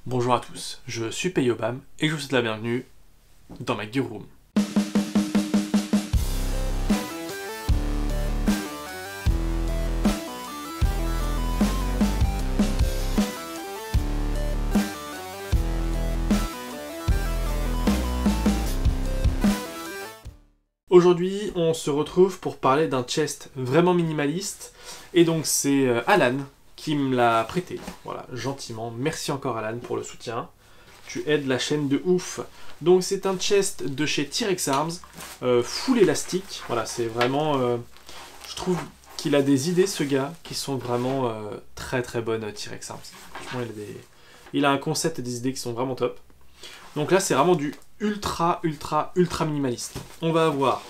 Bonjour à tous, je suis Payobam et je vous souhaite la bienvenue dans ma Gear Room. Aujourd'hui, on se retrouve pour parler d'un chest vraiment minimaliste et donc c'est Alan qui me l'a prêté, voilà, gentiment. Merci encore Alan pour le soutien, tu aides la chaîne de ouf. Donc c'est un chest de chez T-Rex Arms, full élastique, voilà, c'est vraiment, je trouve qu'il a des idées ce gars qui sont vraiment très très bonnes. T-Rex Arms, franchement il a un concept et des idées qui sont vraiment top. Donc là c'est vraiment du ultra minimaliste. On va avoir,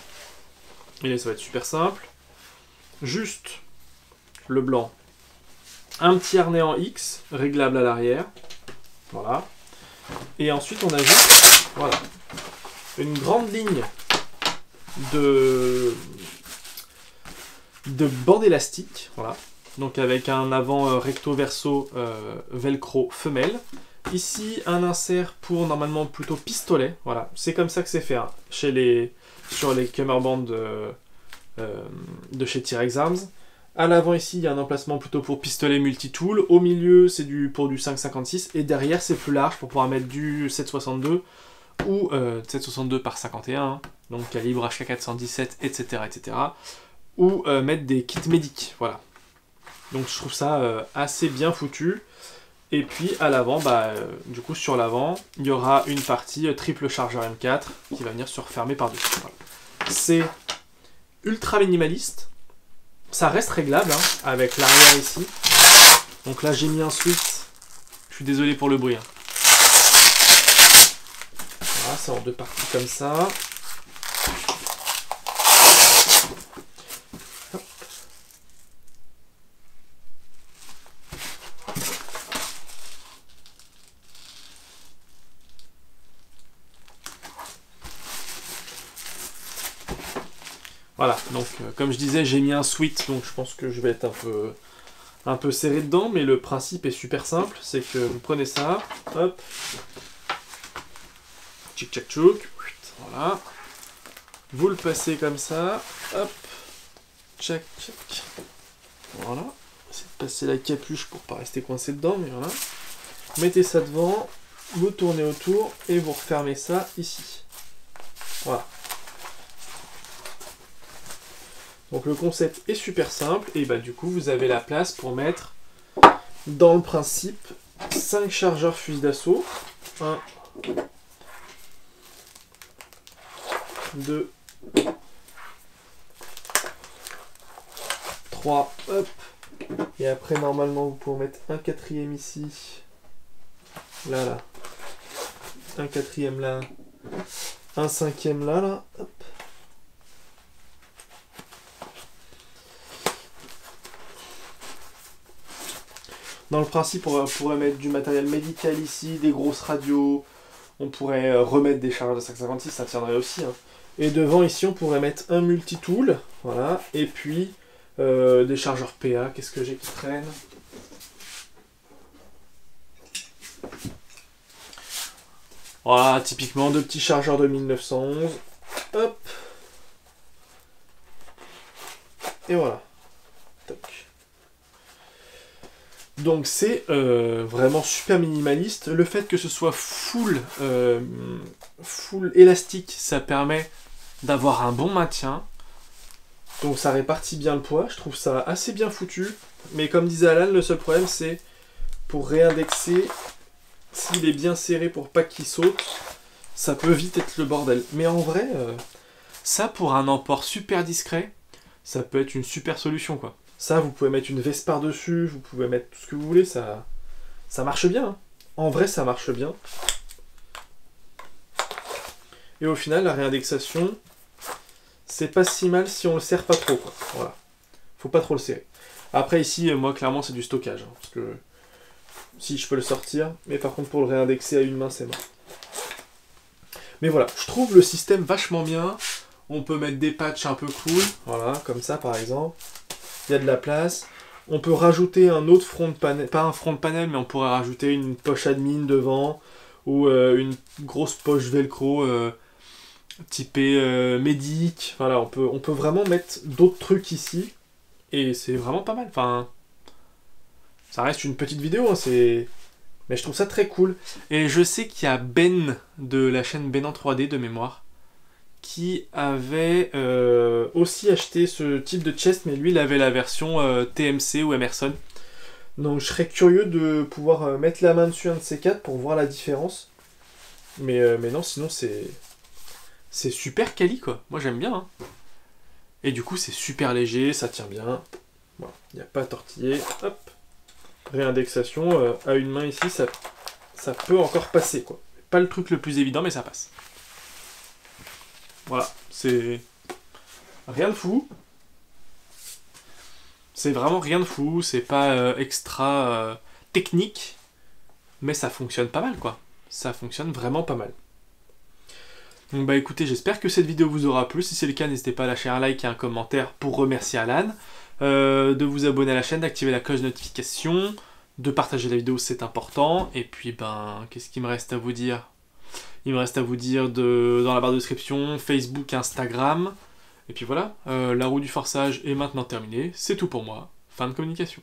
et là ça va être super simple, juste le blanc, un petit harnais en X, réglable à l'arrière, voilà, et ensuite on ajoute, voilà, une grande ligne de bande élastique, voilà, donc avec un avant recto verso velcro femelle. Ici, un insert pour normalement plutôt pistolet, voilà, c'est comme ça que c'est fait hein, sur les cummerband de chez T-Rex Arms. À l'avant ici, il y a un emplacement plutôt pour pistolet multi-tool. Au milieu, c'est pour du 5,56 et derrière, c'est plus large pour pouvoir mettre du 7,62 ou 7,62 par 51, hein, donc calibre HK417, etc., etc. Ou mettre des kits médics, voilà. Donc je trouve ça assez bien foutu. Et puis à l'avant, du coup sur l'avant, il y aura une partie triple chargeur M4 qui va venir se refermer par-dessus. Voilà. C'est ultra minimaliste, ça reste réglable hein, avec l'arrière ici. Donc là j'ai mis un switch, je suis désolé pour le bruit. Hein. Voilà, c'est en deux parties comme ça. Voilà, donc comme je disais, j'ai mis un sweat, donc je pense que je vais être un peu serré dedans, mais le principe est super simple, c'est que vous prenez ça, hop, tchic tchac tchouk, voilà, vous le passez comme ça, hop, tchac tchac, voilà, essayez de passer la capuche pour pas rester coincé dedans, mais voilà, mettez ça devant, vous tournez autour et vous refermez ça ici, voilà. Donc le concept est super simple et du coup vous avez la place pour mettre dans le principe 5 chargeurs fusil d'assaut. 1, 2, 3, hop. Et après normalement vous pouvez mettre un quatrième ici. Là. Un quatrième là. Un cinquième là. Hop. Dans le principe, on pourrait mettre du matériel médical ici, des grosses radios, on pourrait remettre des chargeurs de 5,56, ça tiendrait aussi. Hein. Et devant ici, on pourrait mettre un multi-tool, voilà, et puis des chargeurs PA, qu'est-ce que j'ai qui traîne? Voilà, typiquement deux petits chargeurs de 1911, hop, et voilà, toc. Donc c'est vraiment super minimaliste. Le fait que ce soit full élastique, ça permet d'avoir un bon maintien. Donc ça répartit bien le poids. Je trouve ça assez bien foutu. Mais comme disait Alan, le seul problème c'est pour réindexer, s'il est bien serré pour pas qu'il saute, ça peut vite être le bordel. Mais en vrai, ça pour un emport super discret, ça peut être une super solution quoi. Ça, vous pouvez mettre une veste par-dessus, vous pouvez mettre tout ce que vous voulez, ça marche bien. Hein. En vrai, ça marche bien. Et au final, la réindexation, c'est pas si mal si on le serre pas trop. Quoi. Voilà. Faut pas trop le serrer. Après, ici, moi, clairement, c'est du stockage. Hein, parce que si je peux le sortir, mais par contre, pour le réindexer à une main, c'est mort. Mais voilà, je trouve le système vachement bien. On peut mettre des patchs un peu cool. Voilà, comme ça, par exemple. Il y a de la place. On peut rajouter un autre front de panel, pas un front de panel, mais on pourrait rajouter une poche admin devant, ou une grosse poche velcro typée médic. Voilà, on peut vraiment mettre d'autres trucs ici, et c'est vraiment pas mal. Enfin, ça reste une petite vidéo, hein, mais je trouve ça très cool. Et je sais qu'il y a Ben de la chaîne Ben en 3D de mémoire qui avait aussi acheté ce type de chest, mais lui il avait la version TMC ou Emerson. Donc je serais curieux de pouvoir mettre la main dessus un de ces quatre pour voir la différence. Mais non, sinon c'est super quali quoi. Moi j'aime bien. Hein. Et du coup c'est super léger, ça tient bien. Voilà, il n'y a pas à tortiller. Hop. Réindexation, à une main ici, ça peut encore passer quoi. Pas le truc le plus évident, mais ça passe. Voilà, c'est rien de fou. C'est vraiment rien de fou, c'est pas extra technique, mais ça fonctionne pas mal quoi. Ça fonctionne vraiment pas mal. Donc bah écoutez, j'espère que cette vidéo vous aura plu. Si c'est le cas, n'hésitez pas à lâcher un like et un commentaire pour remercier Alan. De vous abonner à la chaîne, d'activer la cloche de notification, de partager la vidéo, c'est important. Et puis ben, qu'est-ce qu'il me reste à vous dire ? Il me reste à vous dire dans la barre de description, Facebook, Instagram. Et puis voilà, la roue du forçage est maintenant terminée. C'est tout pour moi. Fin de communication.